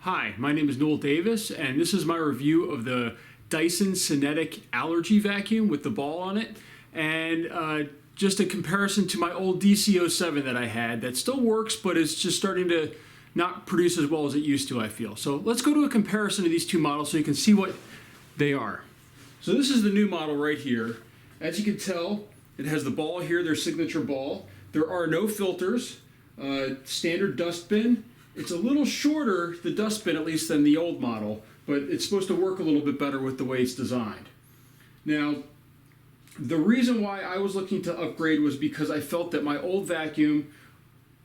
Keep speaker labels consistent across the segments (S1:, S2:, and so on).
S1: Hi, my name is Noel Davis, and this is my review of the Dyson Cinetic Allergy Vacuum with the ball on it, and just a comparison to my old DC07 that I had that still works, but is just starting to not produce as well as it used to, I feel. So let's go to a comparison of these two models so you can see what they are. So this is the new model right here. As you can tell, it has the ball here, their signature ball. There are no filters, standard dustbin. It's a little shorter, the dustbin at least, than the old model, but it's supposed to work a little bit better with the way it's designed. Now, the reason why I was looking to upgrade was because I felt that my old vacuum,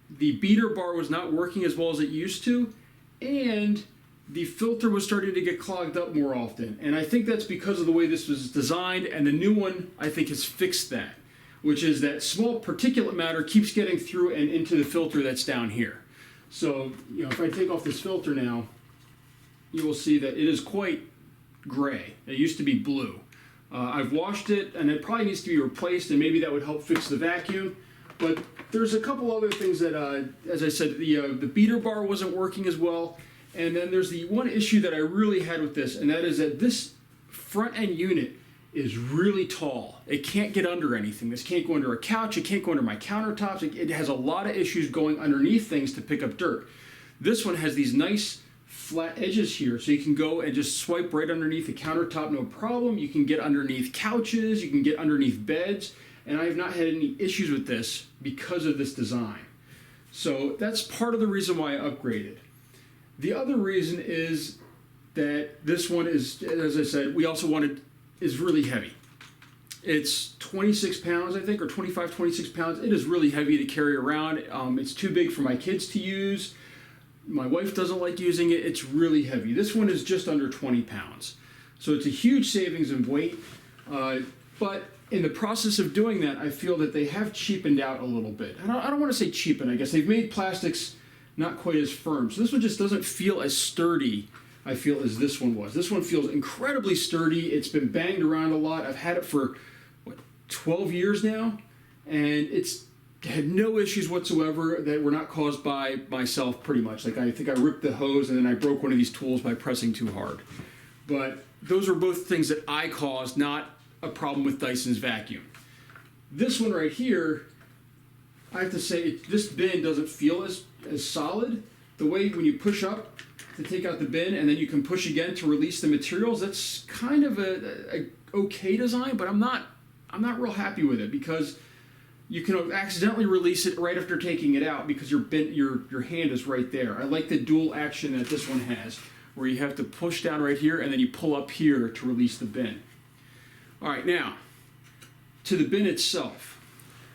S1: the beater bar was not working as well as it used to, and the filter was starting to get clogged up more often. And I think that's because of the way this was designed, and the new one, I think, has fixed that, which is that small particulate matter keeps getting through and into the filter that's down here. So, if I take off this filter now, you will see that it is quite gray. It used to be blue. I've washed it, and it probably needs to be replaced, and maybe that would help fix the vacuum. But there's a couple other things that, as I said, the beater bar wasn't working as well. And then there's the one issue that I really had with this, and that is that this front end unit is really tall. It can't get under anything. This can't go under a couch. It can't go under my countertops. It has a lot of issues going underneath things to pick up dirt. This one has these nice flat edges here, so you can go and just swipe right underneath the countertop, no problem. You can get underneath couches. You can get underneath beds. And I have not had any issues with this because of this design. So that's part of the reason why I upgraded. The other reason is that this one is, as I said, is really heavy. It's 26 pounds, I think, or 25, 26 pounds. It is really heavy to carry around. It's too big for my kids to use. My wife doesn't like using it. It's really heavy. This one is just under 20 pounds. So it's a huge savings in weight. But in the process of doing that, I feel that they have cheapened out a little bit. I don't want to say cheapen, I guess. They've made plastics not quite as firm. So this one just doesn't feel as sturdy, I feel, as this one was. This one feels incredibly sturdy. It's been banged around a lot. I've had it for, 12 years now, and it's had no issues whatsoever that were not caused by myself, pretty much. Like, I think I ripped the hose and then I broke one of these tools by pressing too hard. But those are both things that I caused, not a problem with Dyson's vacuum. This one right here, I have to say, this bin doesn't feel as solid. The way when you push up to take out the bin and then you can push again to release the materials, that's kind of a okay design, but I'm not real happy with it because you can accidentally release it right after taking it out because your hand is right there. I like the dual action that this one has, where you have to push down right here and then you pull up here to release the bin. All right, now to the bin itself.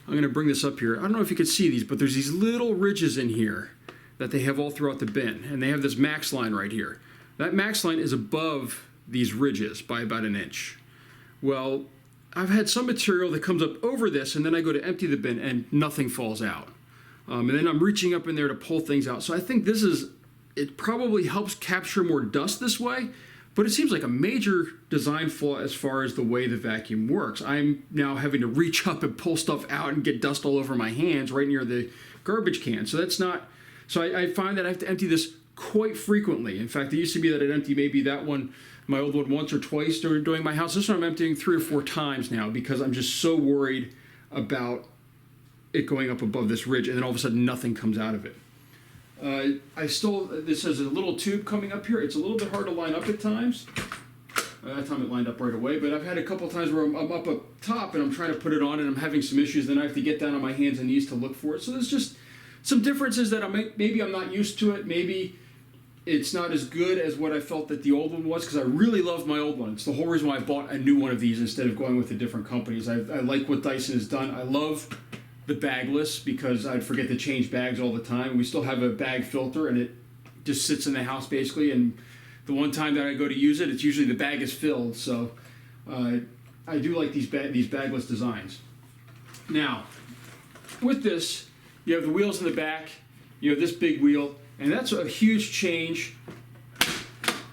S1: I'm going to bring this up here. I don't know if you can see these, but there's these little ridges in here that they have all throughout the bin, and they have this max line right here. That max line is above these ridges by about an inch. Well, I've had some material that comes up over this, and then I go to empty the bin and nothing falls out. And then I'm reaching up in there to pull things out. So I think it probably helps capture more dust this way, but it seems like a major design flaw as far as the way the vacuum works. I'm now having to reach up and pull stuff out and get dust all over my hands right near the garbage can. So that's not, so I find that I have to empty this quite frequently. In fact, it used to be that I'd empty maybe that one, my old one, once or twice during doing my house. This one I'm emptying 3 or 4 times now because I'm just so worried about it going up above this ridge and then all of a sudden nothing comes out of it. This has a little tube coming up here. It's a little bit hard to line up at times. That time it lined up right away, but I've had a couple times where I'm up top and I'm trying to put it on and I'm having some issues, then I have to get down on my hands and knees to look for it. So there's just some differences that maybe I'm not used to it. Maybe it's not as good as what I felt that the old one was, because I really loved my old one. It's the whole reason why I bought a new one of these instead of going with the different companies. I like what Dyson has done. I love the bagless because I'd forget to change bags all the time. We still have a bag filter and it just sits in the house basically, and the one time that I go to use it, it's usually the bag is filled. So I do like these bagless designs. Now, with this, you have the wheels in the back, you have this big wheel, and that's a huge change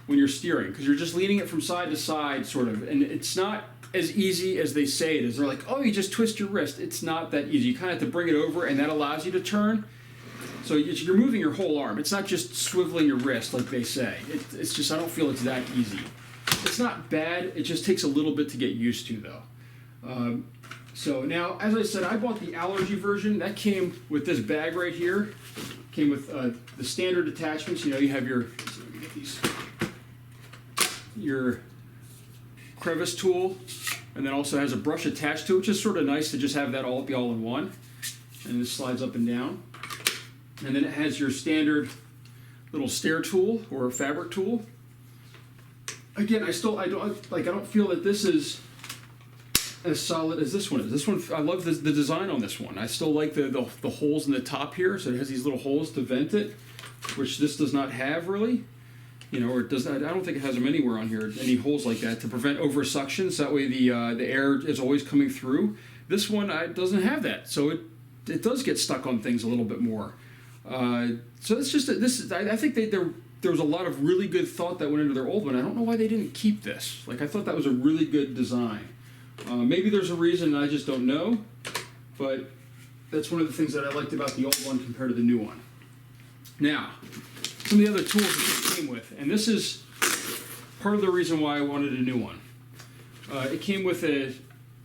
S1: when you're steering because you're just leaning it from side to side sort of, and it's not as easy as they say it is. They're like, oh, you just twist your wrist. It's not that easy. You kind of have to bring it over, and that allows you to turn. So you're moving your whole arm. It's not just swiveling your wrist like they say. It's just, I don't feel it's that easy. It's not bad. It just takes a little bit to get used to, though. So now, as I said, I bought the Allergy version. That came with this bag right here. Came with the standard attachments. You know, you have your crevice tool, and then also has a brush attached to it, which is sort of nice to just have that be all in one. And this slides up and down. And then it has your standard little stair tool or fabric tool. Again, I don't feel that this is as solid as this one is. This one, I love the design on this one. I still like the holes in the top here, so it has these little holes to vent it, which this does not have really. You know, or it does not, I don't think it has them anywhere on here, any holes like that to prevent over suction, so that way the air is always coming through. This one doesn't have that, so it does get stuck on things a little bit more. So it's just I think there was a lot of really good thought that went into their old one. I don't know why they didn't keep this. Like, I thought that was a really good design. Maybe there's a reason, I just don't know. But that's one of the things that I liked about the old one compared to the new one. Now, some of the other tools that it came with, and this is part of the reason why I wanted a new one. It came with a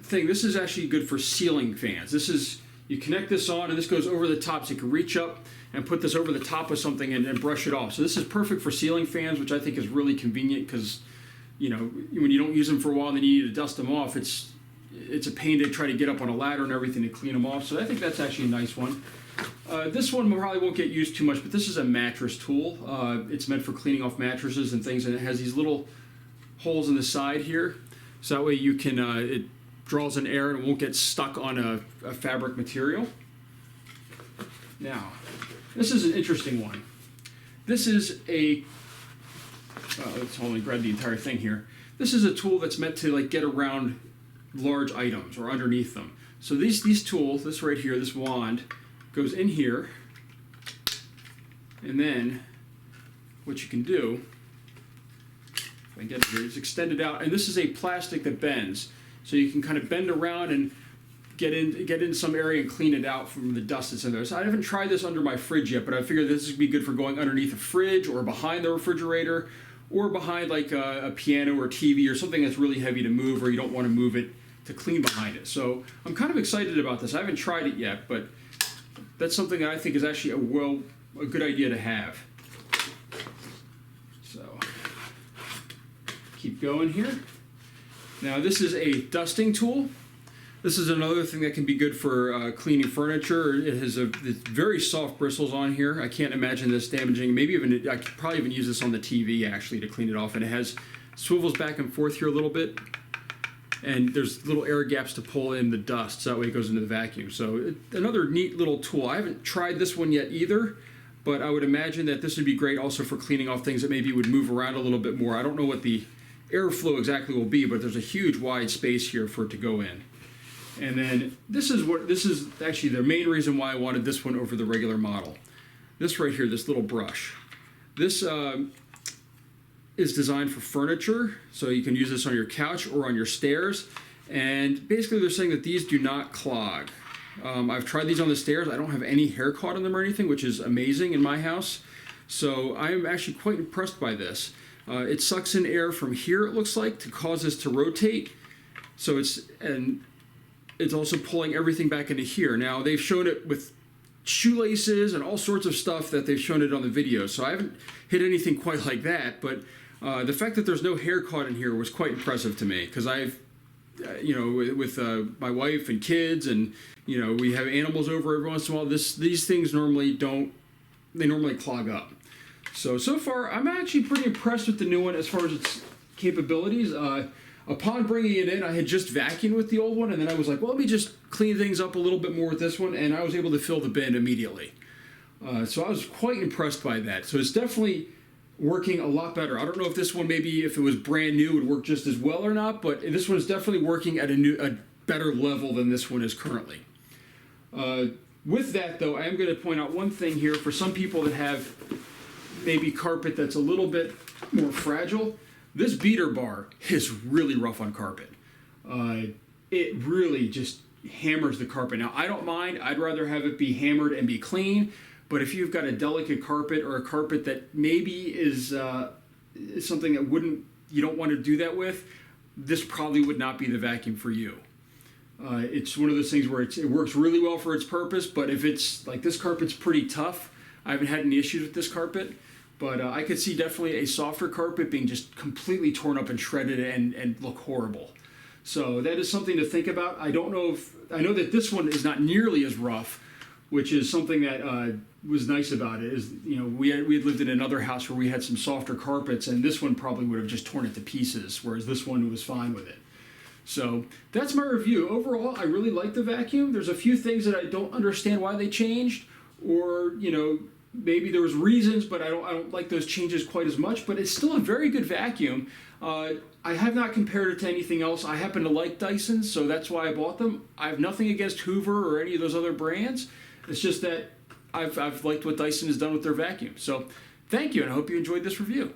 S1: thing. This is actually good for ceiling fans. You connect this on, and this goes over the top, so you can reach up and put this over the top of something and brush it off. So this is perfect for ceiling fans, which I think is really convenient because, you know, when you don't use them for a while and then you need to dust them off, it's a pain to try to get up on a ladder and everything to clean them off. So I think that's actually a nice one. This one probably won't get used too much, but this is a mattress tool. It's meant for cleaning off mattresses and things, and it has these little holes in the side here, so that way you can it draws in air and it won't get stuck on a fabric material. Now, this is an interesting one. This is let's only grab the entire thing here. This is a tool that's meant to like get around large items or underneath them. So these tools, this right here, this wand, goes in here, and then what you can do, if I get it here, is extend it out, and this is a plastic that bends, so you can kind of bend around and get in some area and clean it out from the dust that's in there. So I haven't tried this under my fridge yet, but I figured this would be good for going underneath a fridge or behind the refrigerator or behind like a piano or TV or something that's really heavy to move or you don't want to move it to clean behind it. So I'm kind of excited about this. I haven't tried it yet, but that's something that I think is actually a good idea to have. So keep going here. Now this is a dusting tool. This is another thing that can be good for cleaning furniture. It has it's very soft bristles on here. I can't imagine this damaging. Maybe even I could probably even use this on the TV actually to clean it off. And it has swivels back and forth here a little bit, and there's little air gaps to pull in the dust, so that way it goes into the vacuum. So another neat little tool. I haven't tried this one yet either, but I would imagine that this would be great also for cleaning off things that maybe would move around a little bit more. I don't know what the airflow exactly will be, but there's a huge wide space here for it to go in. And then this is actually the main reason why I wanted this one over the regular model. This right here, this little brush. This is designed for furniture, so you can use this on your couch or on your stairs. And basically they're saying that these do not clog. I've tried these on the stairs. I don't have any hair caught on them or anything, which is amazing in my house. So I'm actually quite impressed by this. It sucks in air from here, it looks like, to cause this to rotate. So it's also pulling everything back into here. Now, they've shown it with shoelaces and all sorts of stuff that they've shown it on the video, so I haven't hit anything quite like that, but the fact that there's no hair caught in here was quite impressive to me, because I've, with my wife and kids, and, we have animals over every once in a while, these things normally clog up. So far, I'm actually pretty impressed with the new one as far as its capabilities. Upon bringing it in, I had just vacuumed with the old one, and then I was like, well, let me just clean things up a little bit more with this one, and I was able to fill the bin immediately. So I was quite impressed by that. So it's definitely working a lot better. I don't know if this one, maybe if it was brand new, would work just as well or not, but this one is definitely working at a better level than this one is currently. With that, though, I am going to point out one thing here. For some people that have maybe carpet that's a little bit more fragile, this beater bar is really rough on carpet. It really just hammers the carpet. Now, I don't mind. I'd rather have it be hammered and be clean, But if you've got a delicate carpet or a carpet that maybe is something that you don't want to do that with, this probably would not be the vacuum for you. It's one of those things where it works really well for its purpose, but if it's like this carpet's pretty tough, I haven't had any issues with this carpet, but I could see definitely a softer carpet being just completely torn up and shredded and look horrible. So that is something to think about. I know that this one is not nearly as rough, which is something that was nice about it. Is, you know, we had lived in another house where we had some softer carpets, and this one probably would have just torn it to pieces, whereas this one was fine with it. So that's my review. Overall, I really like the vacuum. There's a few things that I don't understand why they changed, or, you know, maybe there was reasons, but I don't like those changes quite as much. But it's still a very good vacuum. I have not compared it to anything else. I happen to like Dyson, so that's why I bought them. I have nothing against Hoover or any of those other brands. It's just that I've liked what Dyson has done with their vacuum. So thank you, and I hope you enjoyed this review.